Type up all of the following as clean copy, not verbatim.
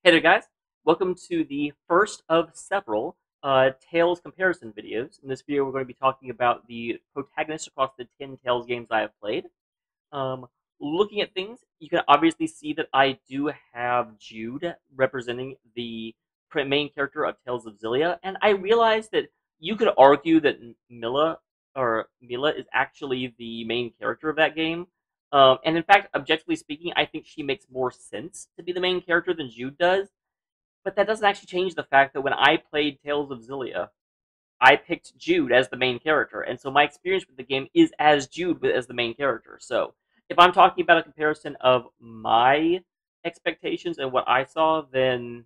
Hey there, guys. Welcome to the first of several Tales comparison videos. In this video, we're going to be talking about the protagonists across the 10 Tales games I have played. Um, Looking at things, you can obviously see that I do have Jude representing the main character of Tales of Xillia, and I realized that you could argue that Mila is actually the main character of that game. And in fact, objectively speaking, I think she makes more sense to be the main character than Jude does. But that doesn't actually change the fact that when I played Tales of Xillia, I picked Jude as the main character, and so my experience with the game is as Jude as the main character. So if I'm talking about a comparison of my expectations and what I saw, then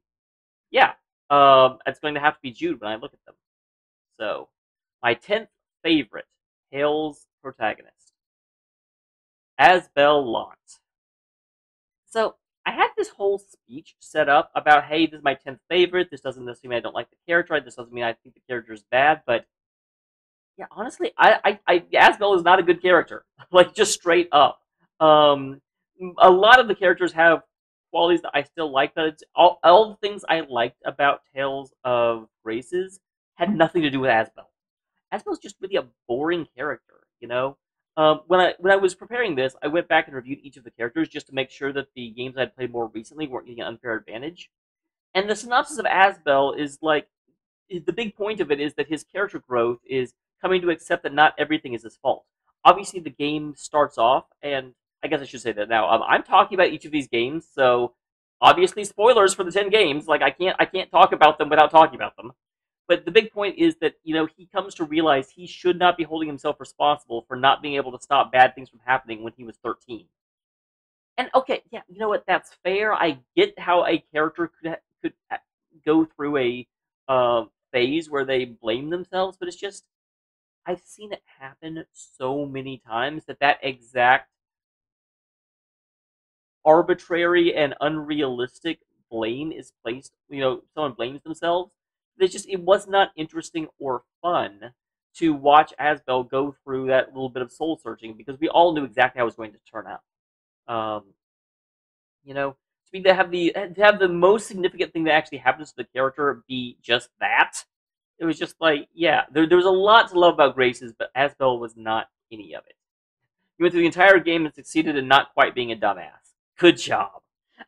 yeah, it's going to have to be Jude when I look at them. So my 10th favorite Tales protagonist, Asbel Lhant. So I had this whole speech set up about, hey, this is my 10th favorite. This doesn't necessarily mean I don't like the character. This doesn't mean I think the character is bad. But yeah, honestly, Asbel is not a good character. Like, just straight up. A lot of the characters have qualities that I still like, but it's all the things I liked about Tales of Graces had nothing to do with Asbel. Asbel's just really a boring character, you know? When I was preparing this, I went back and reviewed each of the characters just to make sure that the games I'd played more recently weren't getting an unfair advantage. And the synopsis of Asbel is like, the big point of it is that his character growth is coming to accept that not everything is his fault. Obviously, the game starts off, and I guess I should say that now. I'm talking about each of these games, so obviously spoilers for the 10 games. Like I can't talk about them without talking about them. But the big point is that, he comes to realize he should not be holding himself responsible for not being able to stop bad things from happening when he was 13. And okay, yeah, you know what? That's fair. I get how a character could go through a phase where they blame themselves, but it's just I've seen it happen so many times that exact arbitrary and unrealistic blame is placed. Someone blames themselves. It was not interesting or fun to watch Asbel go through that little bit of soul searching because we all knew exactly how it was going to turn out. To have the most significant thing that actually happens to the character be just that, it was just like, yeah, there was a lot to love about Graces, but Asbel was not any of it. He went through the entire game and succeeded in not quite being a dumbass. Good job.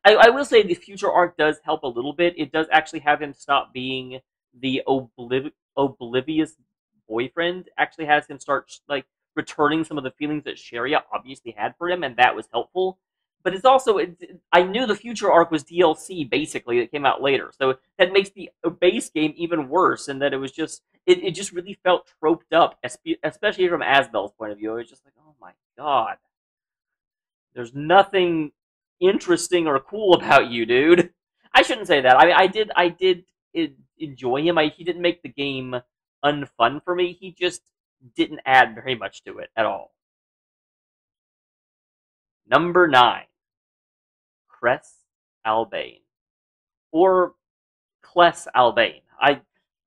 I will say the future arc does help a little bit. It does actually have him stop being the oblivious boyfriend. Actually has him start like returning some of the feelings that Sharia obviously had for him, and that was helpful. But it's also, I knew the future arc was DLC basically that came out later, so that makes the base game even worse. And that it was just, it just really felt troped up, especially from Asbel's point of view. It was just like, oh my god, there's nothing interesting or cool about you, dude. I shouldn't say that. I did enjoy him. He didn't make the game unfun for me. He just didn't add very much to it at all. Number 9, Cless Albane, or Cless Albane.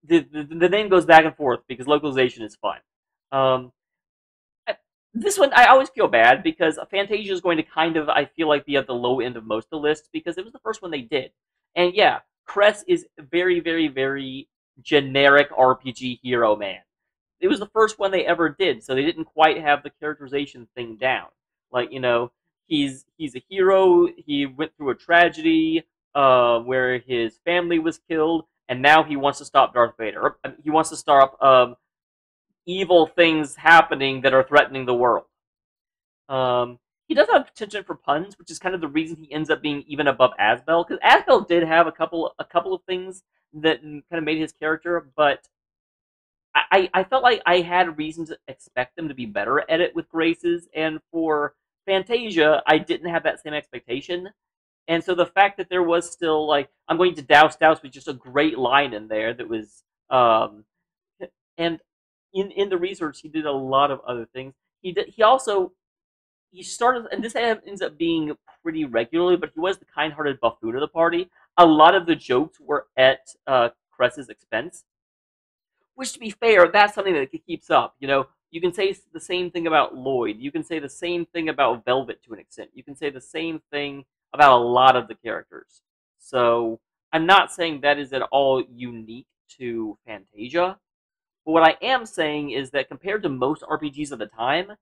The name goes back and forth because localization is fun. This one, I always feel bad because Fantasia is going to kind of, I feel like, be at the low end of most of the lists because it was the first one they did. And yeah, Cress is very, very, very generic RPG hero man. It was the first one they ever did, so they didn't quite have the characterization thing down. Like, he's a hero, he went through a tragedy where his family was killed, and now he wants to stop Darth Vader. He wants to stop evil things happening that are threatening the world. He does have potential for puns, which is kind of the reason he ends up being even above Asbel, because Asbel did have a couple of things that kind of made his character, but I felt like I had reason to expect them to be better at it with Graces, and for Fantasia, I didn't have that same expectation. And so the fact that there was still, like, I'm going to douse with just a great line in there that was, and in the research, he did a lot of other things. He started, and this ends up being pretty regularly, but he was the kind-hearted buffoon of the party. A lot of the jokes were at Cress's expense, which, to be fair, that's something that keeps up. You can say the same thing about Lloyd. You can say the same thing about Velvet to an extent. You can say the same thing about a lot of the characters. So I'm not saying that is at all unique to Fantasia. But what I am saying is that compared to most RPGs of the time,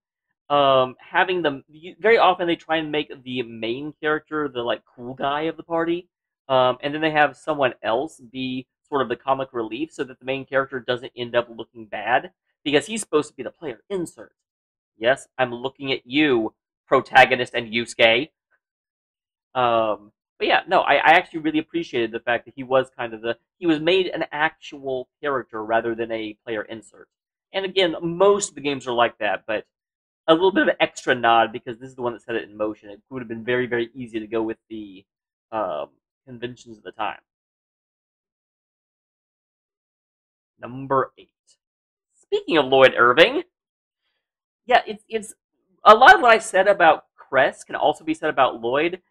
having them very often they try and make the main character the like cool guy of the party, and then they have someone else be sort of the comic relief so that the main character doesn't end up looking bad because he's supposed to be the player insert. Yes, I'm looking at you, protagonist and Yusuke. But yeah, no, I actually really appreciated the fact that he was kind of he was made an actual character rather than a player insert. And again, most of the games are like that, but a little bit of an extra nod because this is the one that set it in motion. It would have been very, very easy to go with the um, conventions of the time. Number 8. Speaking of Lloyd Irving, yeah, it's a lot of what I said about Cress can also be said about Lloyd.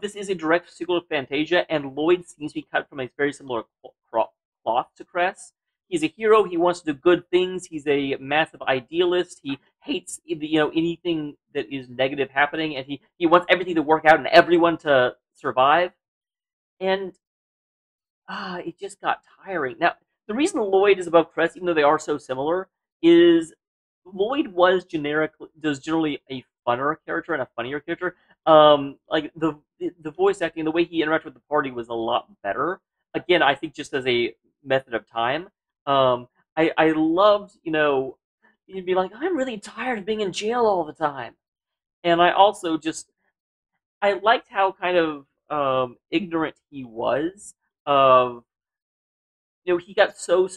This is a direct sequel to Fantasia, and Lloyd seems to be cut from a very similar cloth to Cress. He's a hero. He wants to do good things. He's a massive idealist. He hates anything that is negative happening, and he wants everything to work out and everyone to survive. And it just got tiring. Now, the reason Lloyd is above Cress, even though they are so similar, is Lloyd was generally a funner character and a funnier character. Like the voice acting, the way he interacted with the party was a lot better. Again, I think just as a method of time. I loved, you'd be like, I'm really tired of being in jail all the time, and I also just I liked how kind of ignorant he was of he got so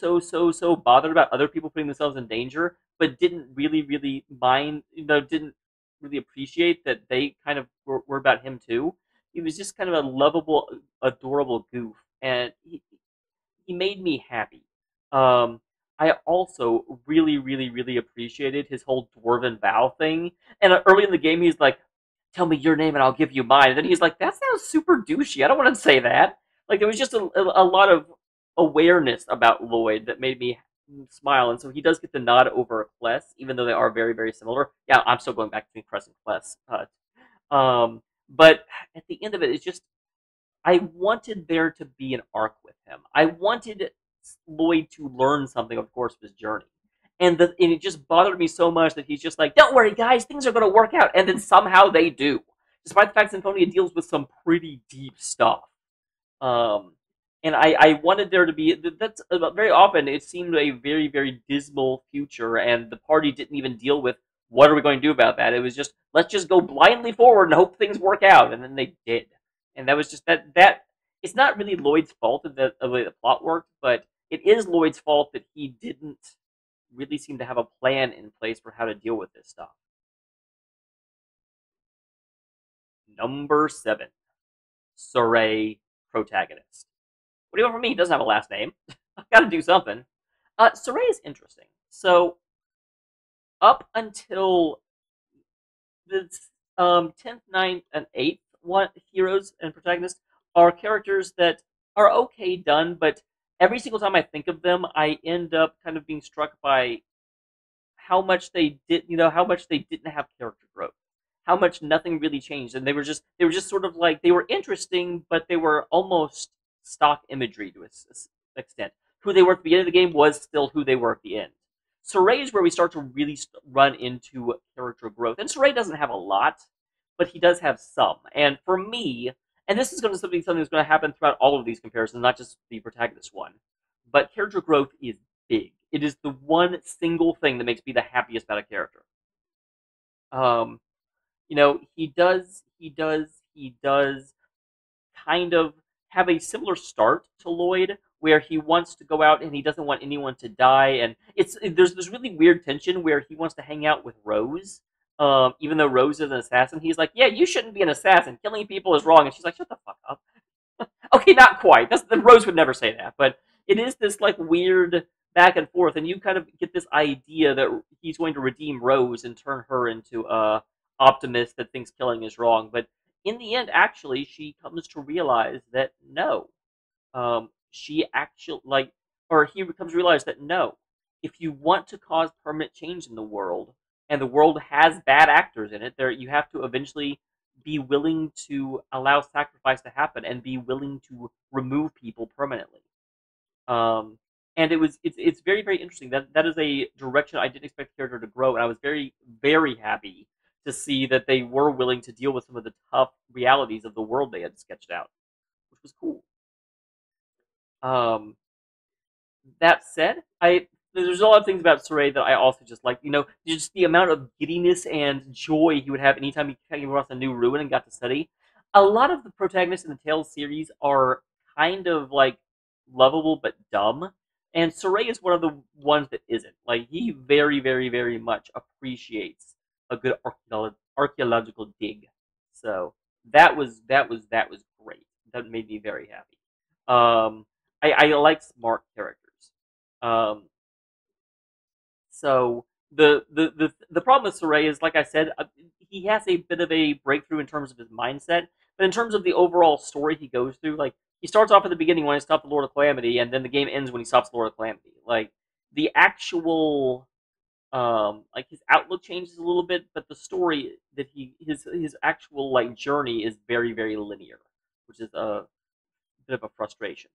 bothered about other people putting themselves in danger, but didn't really mind, didn't really appreciate that they kind of were about him too. He was just kind of a lovable, adorable goof, and he made me happy. Um, I also really appreciated his whole dwarven vow thing. And early in the game, he's like, "Tell me your name and I'll give you mine." And then he's like, "That sounds super douchey. I don't want to say that." Like there was just a lot of awareness about Lloyd that made me smile. And so he does get the nod over Cless, even though they are very similar. Yeah, I'm still going back between Cress and Cless. But at the end of it, it's just I wanted there to be an arc with him. I wanted Lloyd to learn something, of course, of his journey. And it just bothered me so much that he's just like, don't worry, guys, things are going to work out. And then somehow they do. Despite the fact Symphonia deals with some pretty deep stuff. Um, and I wanted there to be, that's very often, it seemed a very dismal future. And the party didn't even deal with what are we going to do about that. It was just, let's just go blindly forward and hope things work out. And then they did. And that was just that it's not really Lloyd's fault of the way the plot worked, but it is Lloyd's fault that he didn't really seem to have a plan in place for how to deal with this stuff. Number 7, Sorey Protagonist. What do you want from me? He doesn't have a last name. I've got to do something. Sorey is interesting. So up until the 10th, 9th, and 8th heroes and protagonists are characters that are okay done, but every single time I think of them, I end up kind of being struck by how much how much they didn't have character growth, how much nothing really changed, and they were just sort of like they were interesting, but they were almost stock imagery to an extent. Who they were at the beginning of the game was still who they were at the end. Sorey is where we start to really run into character growth, and Sorey doesn't have a lot, but he does have some. And for me, and this is going to be something that's going to happen throughout all of these comparisons, not just the protagonist one, but character growth is big. It is the one single thing that makes me the happiest about a character. Um, he does kind of have a similar start to Lloyd, where he wants to go out and he doesn't want anyone to die, and there's this really weird tension where he wants to hang out with Rose, even though Rose is an assassin. He's like, "Yeah, you shouldn't be an assassin. Killing people is wrong," and she's like, "Shut the fuck up." Okay, not quite. The Rose would never say that, but it is this like weird back and forth, and you kind of get this idea that he's going to redeem Rose and turn her into a optimist that thinks killing is wrong. But in the end, actually, she comes to realize that no, she actually or he comes to realize that no, if you want to cause permanent change in the world, and the world has bad actors in it, there you have to eventually be willing to allow sacrifice to happen and be willing to remove people permanently. Um, and it's very very interesting. That is a direction I didn't expect the character to grow, and I was very very happy to see that they were willing to deal with some of the tough realities of the world they had sketched out, which was cool. Um, that said, I there's a lot of things about Surrey that I also just like. Just the amount of giddiness and joy he would have anytime he came across a new ruin and got to study. A lot of the protagonists in the Tales series are kind of like lovable but dumb, and Surrey is one of the ones that isn't. Like he very, very, very much appreciates a good archaeological dig. So that was great. That made me very happy. I like smart characters. Um, so the problem with Sorey is, like I said, he has a bit of a breakthrough in terms of his mindset, but in terms of the overall story he goes through, like he starts off at the beginning when he stops the Lord of Calamity, and then the game ends when he stops the Lord of Calamity. Like the actual like his outlook changes a little bit, but the story that his actual like journey is very very linear, which is a bit of a frustration.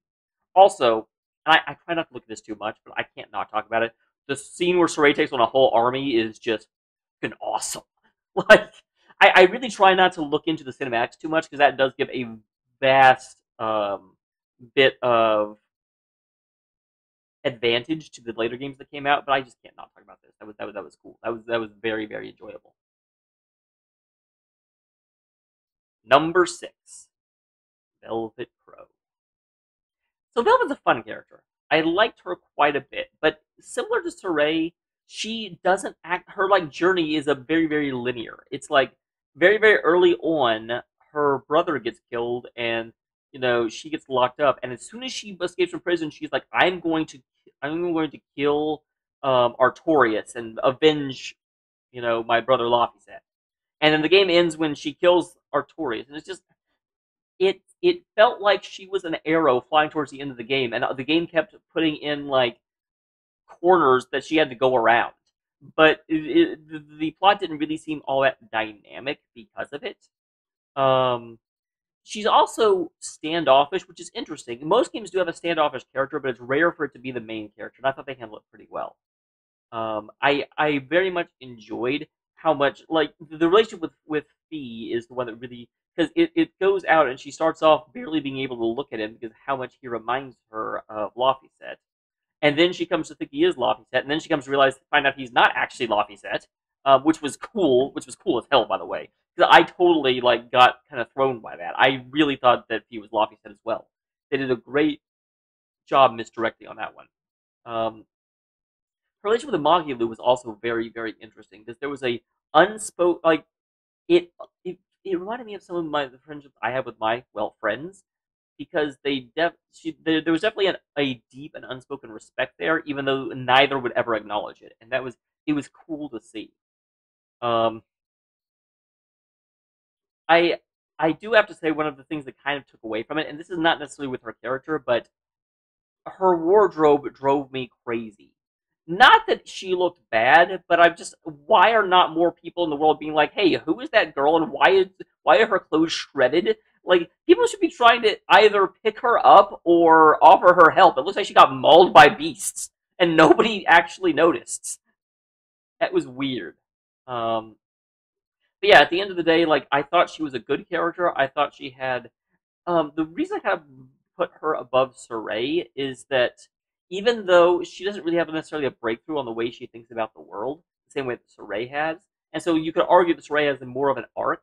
Also, and I try not to look at this too much, but I can't not talk about it. The scene where Sorey takes on a whole army is just fucking awesome. Like, I really try not to look into the cinematics too much because that does give a vast bit of advantage to the later games that came out. But I just can't not talk about this. That was cool. That was very very enjoyable. Number 6, Velvet Crowe. So Velvet's a fun character. I liked her quite a bit, but similar to Sorey, she doesn't act. Her like journey is a very very linear. It's like very very early on, her brother gets killed, and she gets locked up. And as soon as she escapes from prison, she's like, I'm going to kill Artorias and avenge my brother Laphicet. And then the game ends when she kills Artorias, and it's just it felt like she was an arrow flying towards the end of the game, and the game kept putting in like corners that she had to go around. But the plot didn't really seem all that dynamic because of it. Um, she's also standoffish, which is interesting. Most games do have a standoffish character, but it's rare for it to be the main character, and I thought they handled it pretty well. I very much enjoyed how much like the relationship with Fee is the one that really, because it goes out and she starts off barely being able to look at him because how much he reminds her of Laphicet, and then she comes to think he is Laphicet, and then she comes to find out he's not actually Laphicet, which was cool as hell, by the way, because I totally like got kind of thrown by that. I really thought that he was Laphicet as well. They did a great job misdirecting on that one. Her relationship with Magilu was also very, very interesting because there was a unspoken like it, it reminded me of some of my the friendships I have with my friends because there was definitely a deep and unspoken respect there, even though neither would ever acknowledge it, and it was cool to see. Um, I I do have to say one of the things that kind of took away from it, and this is not necessarily with her character, but her wardrobe drove me crazy. Not that she looked bad, but I'm just why are not more people in the world being like, "Hey, who is that girl and why are her clothes shredded?" Like people should be trying to either pick her up or offer her help. It looks like she got mauled by beasts and nobody actually noticed. That was weird. Um, but yeah, at the end of the day, like I thought she was a good character. I thought she had the reason I kind of put her above Sorey is that even though she doesn't really have necessarily a breakthrough on the way she thinks about the world, the same way that Sorey has, and so you could argue that Sorey has more of an arc,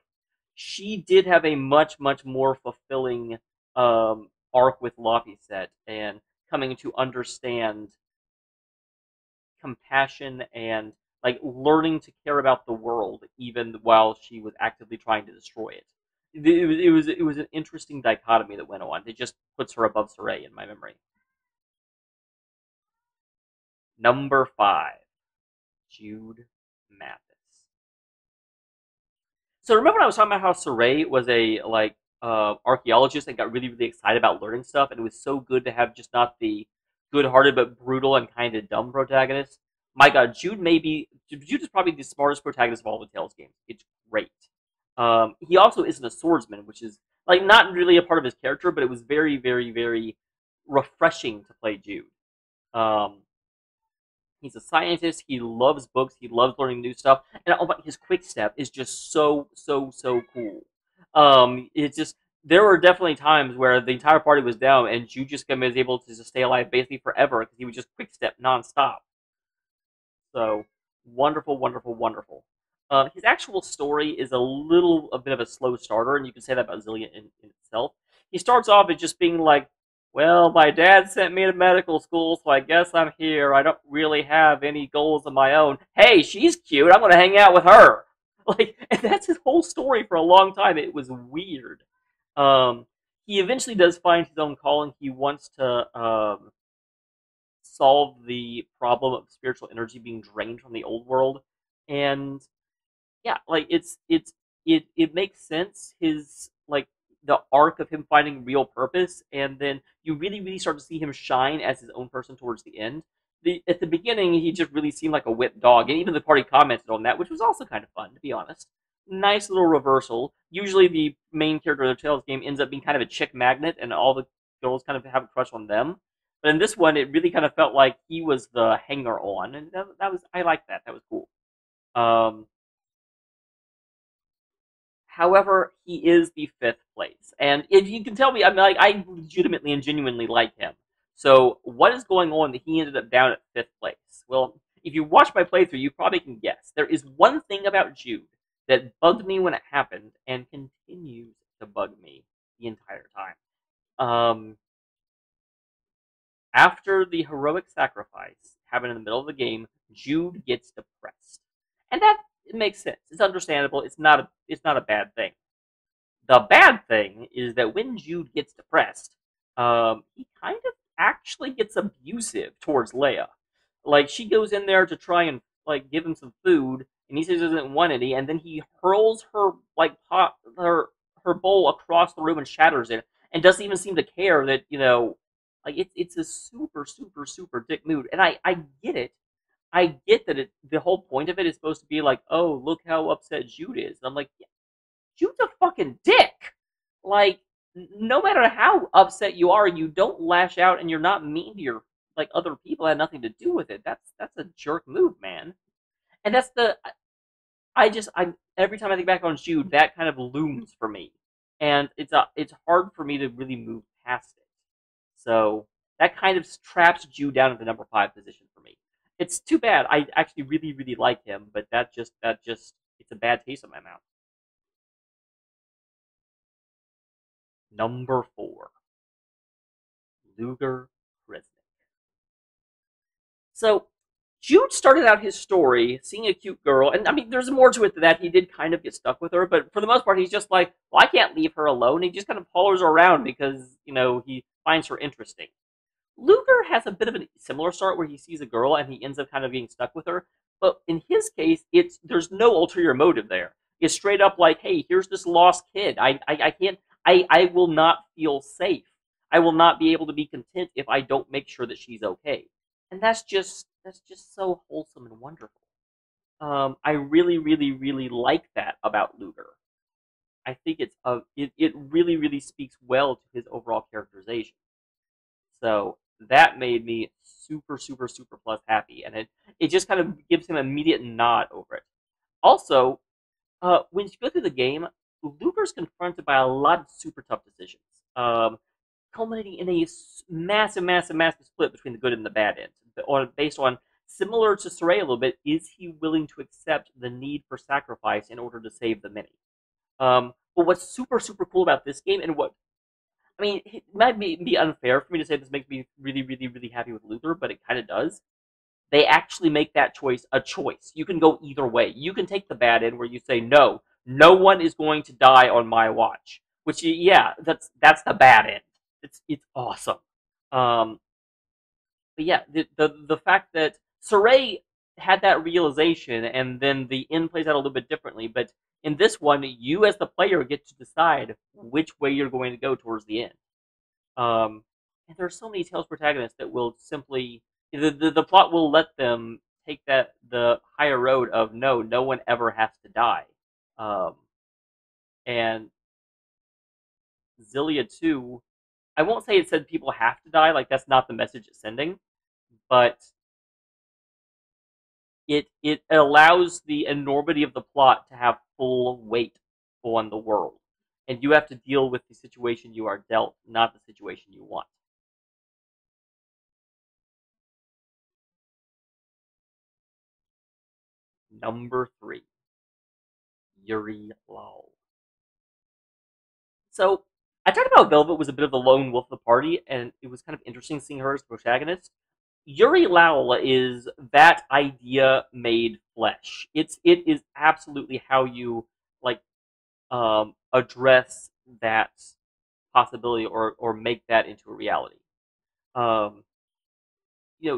she did have a much, much more fulfilling arc with Laphicet and coming to understand compassion and like learning to care about the world even while she was actively trying to destroy it. It was an interesting dichotomy that went on. It just puts her above Sorey in my memory. Number 5, Jude Mathis. So remember when I was talking about how Sorey was a like archaeologist and got really really excited about learning stuff, and it was so good to have just not the good-hearted but brutal and kind of dumb protagonist. My God, Jude is probably the smartest protagonist of all the Tales games. It's great. He also isn't a swordsman, which is like not really a part of his character, but it was very, very, very refreshing to play Jude. Um, he's a scientist. He loves books. He loves learning new stuff, and oh, but his quick step is just so, so, so cool. It's just there were definitely times where the entire party was down, and Jude just was able to just stay alive basically forever because he would just quick step nonstop. So wonderful, wonderful, wonderful. His actual story is a bit of a slow starter, and you can say that about Zillion in itself. He starts off as just being like, "Well, my dad sent me to medical school, so I guess I'm here. I don't really have any goals of my own. Hey, she's cute. I'm gonna hang out with her." Like, and that's his whole story for a long time. It was weird. Um, he eventually does find his own calling. He wants to solve the problem of spiritual energy being drained from the old world, and yeah, like it makes sense. His like the arc of him finding real purpose, and then you really start to see him shine as his own person towards the end. At the beginning, he just really seemed like a whipped dog, and even the party commented on that, which was also kind of fun, to be honest. Nice little reversal. Usually, the main character of the Tales game ends up being kind of a chick magnet, and all the girls kind of have a crush on them. But in this one, it really kind of felt like he was the hanger on, and that was I liked that. That was cool. Um, However, he is the fifth place, and if you can tell me, I mean, like I legitimately and genuinely like him. So, what is going on that he ended up down at fifth place? Well, if you watch my playthrough, you probably can guess. There is one thing about Jude that bugged me when it happened, and continues to bug me the entire time. Um, After the heroic sacrifice happened in the middle of the game, Jude gets depressed, and that it makes sense. It's understandable. It's not a bad thing. The bad thing is that when Jude gets depressed, he kind of actually gets abusive towards Leia. Like she goes in there to try and like give him some food, and he says he doesn't want any, and then he hurls her like her bowl across the room and shatters it, and doesn't even seem to care that like it's a super super super dick mood, and I get it. I get that the whole point of it is supposed to be like, oh, look how upset Jude is. And I'm like, Jude's a fucking dick. Like, no matter how upset you are, you don't lash out and you're not mean to your like other people. That had nothing to do with it. That's a jerk move, man. And that's the I every time I think back on Jude, that kind of looms for me, and it's hard for me to really move past it. So that kind of traps Jude down at the number 5 position for me. It's too bad. I actually really like him, but that just it's a bad taste in my mouth. Number 4, Luger Kresnick. So Jude started out his story seeing a cute girl, and I mean, there's more to it than that. He did kind of get stuck with her, but for the most part, he's just like, well, I can't leave her alone. He just kind of follows her around because he finds her interesting. Luger has a bit of a similar start where he sees a girl and he ends up kind of getting stuck with her. But in his case, there's no ulterior motive there. It's straight up like, hey, here's this lost kid. I can't I will not feel safe. I will not be able to be content if I don't make sure that she's okay. And that's just so wholesome and wonderful. I really like that about Luger. I think it really speaks well to his overall characterization. So that made me super, super, super plus happy, and it just kind of gives him an immediate nod over it. Also, when you go through the game, Luger's confronted by a lot of super tough decisions, culminating in a massive split between the good and the bad end, based on similar to Surrey a little bit. Is he willing to accept the need for sacrifice in order to save the many? But what's super super cool about this game, and what I mean, it might be unfair for me to say this makes me really happy with Luther, but it kind of does. They actually make that choice a choice. You can go either way. You can take the bad end where you say, no, no one is going to die on my watch. Which, yeah, that's the bad end. It's awesome. Um, but yeah, the fact that Surrey had that realization, and then the end plays out a little bit differently. But in this one, you as the player get to decide which way you're going to go towards the end. And there are so many Tales protagonists that will simply the plot will let them take the higher road of no one ever has to die. Um, And Zillia 2, I won't say it said people have to die, like that's not the message it's sending, but it allows the enormity of the plot to have full weight on the world. And you have to deal with the situation you are dealt, not the situation you want. Number 3, Yuri Lowell. So I talked about Velvet was a bit of the lone wolf of the party, and it was kind of interesting seeing her as protagonist. Yuri Lowell is that idea made flesh. It is absolutely how you like address that possibility or make that into a reality. Um,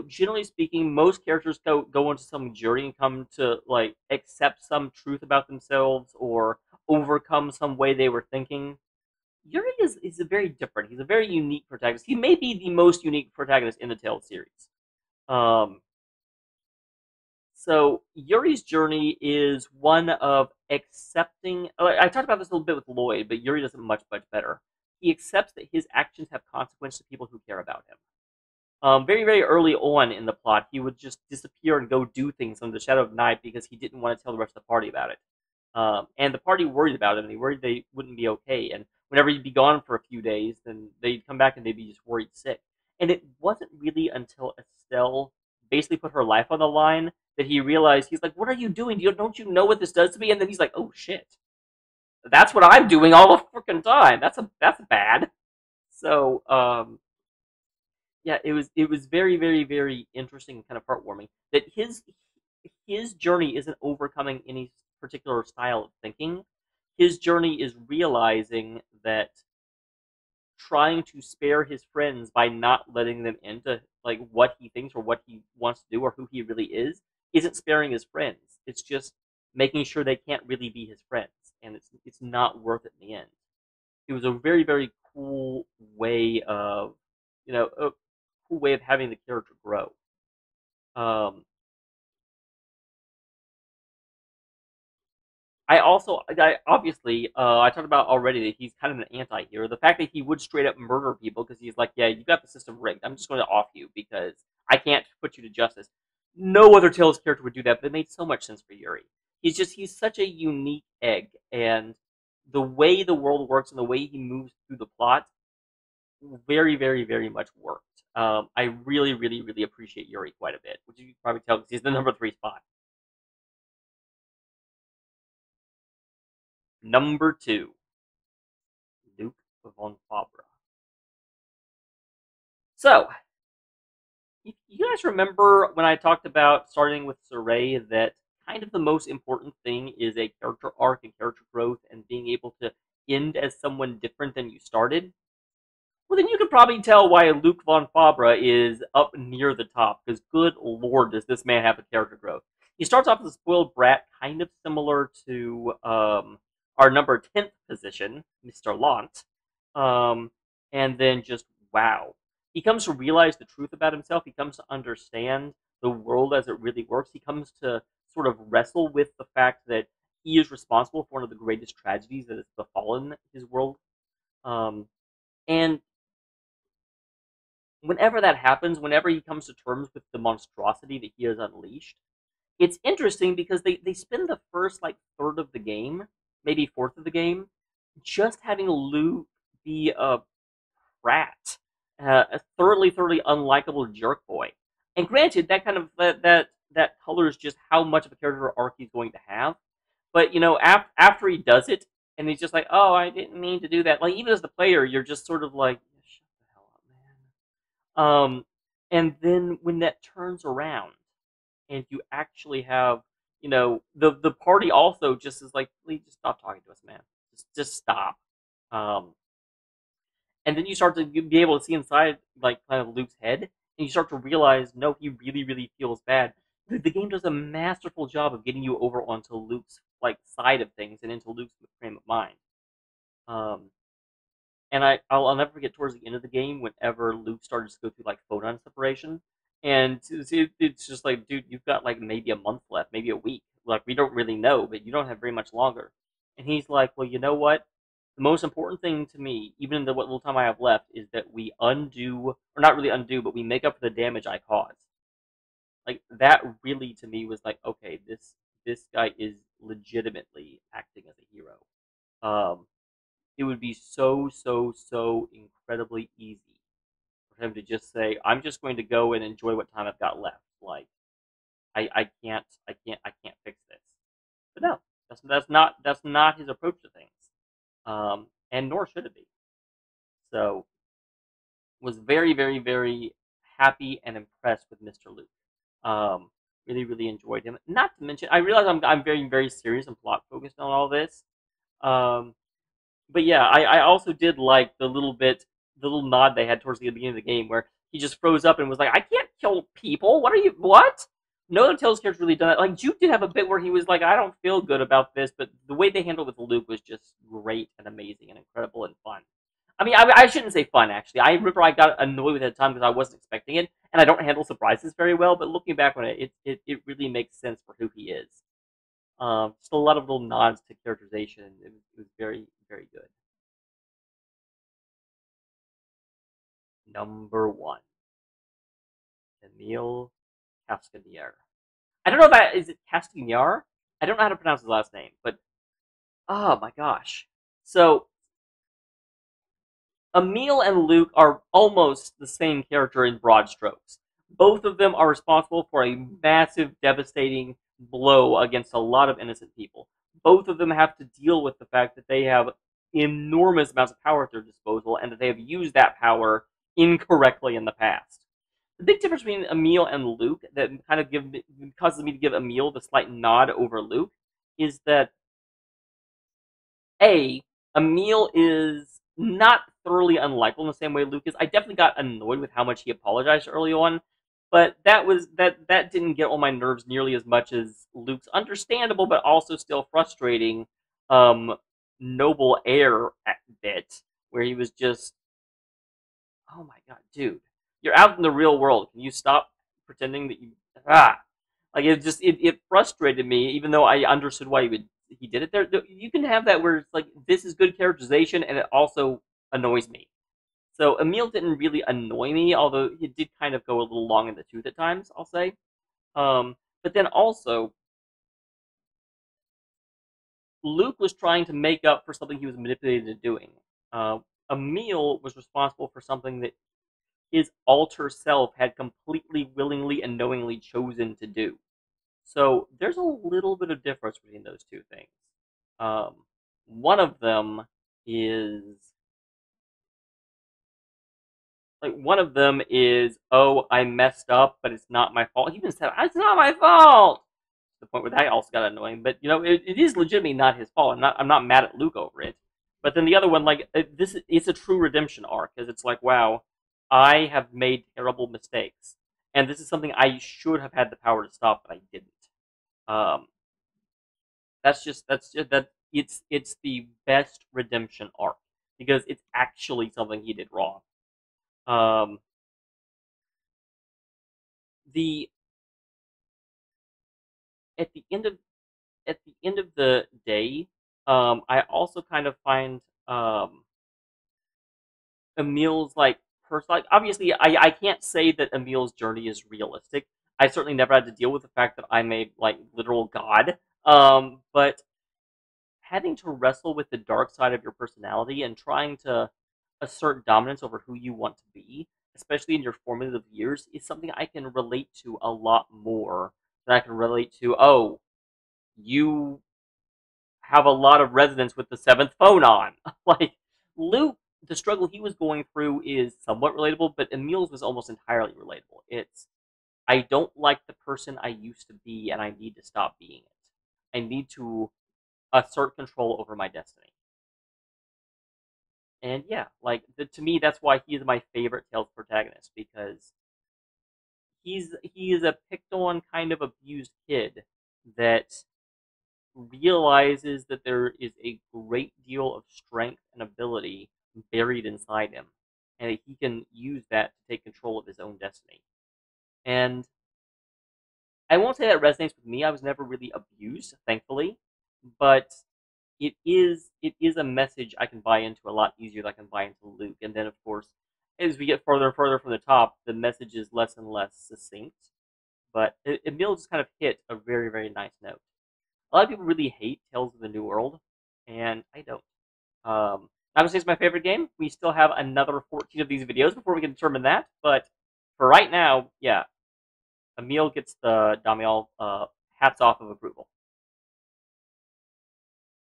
generally speaking, most characters go into some journey and come to like accept some truth about themselves or overcome some way they were thinking. Yuri is a very different. He's a very unique protagonist. He may be the most unique protagonist in the Tales series. Um, so Yuri's journey is one of accepting. I talked about this a little bit with Lloyd, but Yuri does it much better. He accepts that his actions have consequence to people who care about him. Very, very early on in the plot, he would just disappear and go do things under the shadow of night because he didn't want to tell the rest of the party about it. And the party worried about him, and they worried they wouldn't be okay. And whenever he'd be gone for a few days, then they'd come back and they'd be just worried sick. And it wasn't really until Asbel basically put her life on the line that he realized, he's like, what are you doing? Don't you know what this does to me? And then he's like, oh shit. That's what I'm doing all the freaking time. That's bad. So, yeah, it was very, very, very interesting and kind of heartwarming that his journey isn't overcoming any particular style of thinking. His journey is realizing that trying to spare his friends by not letting them into like what he thinks or what he wants to do or who he really is isn't sparing his friends. It's just making sure they can't really be his friends, and it's not worth it in the end. It was a very, very cool way of a cool way of having the character grow. Um, obviously, I talked about already that he's kind of an anti-hero. The fact that he would straight up murder people because he's like, yeah, you got the system rigged. I'm just going to off you because I can't put you to justice. No other Tales character would do that, but it made so much sense for Yuri. He's such a unique egg, and the way the world works and the way he moves through the plot, very, very, very much worked. I really, really, really appreciate Yuri quite a bit, which you can probably tell because he's the number 3 spot. Number 2, Luke von Fabre. So, if you guys remember when I talked about starting with Surrey, that kind of the most important thing is a character arc and character growth and being able to end as someone different than you started? Well, then you could probably tell why Luke von Fabre is up near the top, because good lord, does this man have a character growth. He starts off as a spoiled brat, kind of similar to our number 10th position, Mr. Lhant, and then just wow. He comes to realize the truth about himself. He comes to understand the world as it really works. He comes to sort of wrestle with the fact that he is responsible for one of the greatest tragedies that has befallen his world. And whenever that happens, whenever he comes to terms with the monstrosity that he has unleashed, it's interesting because they spend the first like third of the game, maybe fourth of the game, just having Luke be a rat, a thoroughly unlikable jerk boy. And granted, that kind of that colors just how much of a character arc he's going to have. But after he does it, and he's just like, "Oh, I didn't mean to do that." Like even as the player, you're just sort of like, "Shut the hell up, man." And then when that turns around, and you actually have, the party also just is like, "Please just stop talking to us, man. Just stop." Um, and then you start to be able to see inside like kind of Luke's head, and you start to realize, no, he really, really feels bad. The game does a masterful job of getting you over onto Luke's like side of things and into Luke's frame of mind. Um, and I'll never forget towards the end of the game whenever Luke started to go through like photon separation, and it's just like, dude, you've got like maybe a month left, maybe a week. Like we don't really know, but you don't have very much longer. And he's like, well, you know what? The most important thing to me, even in the what little time I have left, is that we undo, or not really undo, but we make up for the damage I caused. Like that really to me was like, okay, this guy is legitimately acting as a hero. Um, it would be so incredibly easy for him to just say, I'm just going to go and enjoy what time I've got left. Like I can't fix this. But no, that's not his approach to things. And nor should it be. So was very happy and impressed with Mr. Luke. Um, really enjoyed him. Not to mention, I realize I'm very serious and plot focused on all this. Um, but yeah, I also did like the little nod they had towards the beginning of the game where he just froze up and was like, "I can't kill people. What are you? What?" No other Tales character really done it. Like Jude did have a bit where he was like, "I don't feel good about this," but the way they handled it with Luke was just great and amazing and incredible and fun. I mean, I shouldn't say fun actually. I remember I got annoyed with it at the time because I wasn't expecting it, and I don't handle surprises very well. But looking back on it, it really makes sense for who he is. Just a lot of little nods to characterization. It was very good. Number one, Emil Castagnier. I don't know if that is it Castagnier. I don't know how to pronounce his last name, but oh my gosh. So Emil and Luke are almost the same character in broad strokes. Both of them are responsible for a massive, devastating blow against a lot of innocent people. Both of them have to deal with the fact that they have enormous amounts of power at their disposal and that they have used that power incorrectly in the past. The big difference between Emil and Luke that kind of causes me to give Emil the slight nod over Luke is that a Emil is not thoroughly unlikable in the same way Luke is. I definitely got annoyed with how much he apologized early on, but that didn't get on my nerves nearly as much as Luke's understandable but also still frustrating um noble air bit where he was just, oh my god, dude, you're out in the real world. Can you stop pretending that you ah like it frustrated me even though I understood why he did it there. You can have that where it's like this is good characterization and it also annoys me. So Emil didn't really annoy me, although he did kind of go a little long in the tooth at times, I'll say. But then also Luke was trying to make up for something he was manipulated into doing. Emil was responsible for something that his alter self had completely willingly and knowingly chosen to do. So there's a little bit of difference between those two things. Um, one of them is oh, I messed up, but it's not my fault. He even said it's not my fault. To the point where that also got annoying. But it is legitimately not his fault. I'm not mad at Luke over it. But then the other one, like it's a true redemption arc because it's like, wow, I have made terrible mistakes, and this is something I should have had the power to stop, but I didn't. Um, that's just that it's the best redemption arc because it's actually something he did wrong. Um, the at the end of at the end of the day, I also kind of find Emil's like personal. Like, obviously, I can't say that Emil's journey is realistic. I certainly never had to deal with the fact that I'm a like literal god. But having to wrestle with the dark side of your personality and trying to assert dominance over who you want to be, especially in your formative years, is something I can relate to a lot more than I can relate to. Oh, you have a lot of resonance with the seventh phone on. Like Luke, the struggle he was going through is somewhat relatable, but Emil's was almost entirely relatable. It's I don't like the person I used to be, and I need to stop being it. I need to assert control over my destiny. And yeah, like to me, that's why he is my favorite Tales protagonist because he is a picked on kind of abused kid that realizes that there is a great deal of strength and ability buried inside him, and that he can use that to take control of his own destiny. And I won't say that resonates with me. I was never really abused, thankfully, but it is a message I can buy into a lot easier than I can buy into Luke. And then of course, as we get further and further from the top, the message is less and less succinct. But Emil just kind of hit a very, very nice note. A lot of people really hate Tales of the New World, and I don't. Obviously, it's my favorite game. We still have another 14 of these videos before we can determine that. But for right now, yeah, Emil gets the Damiel hats off of approval.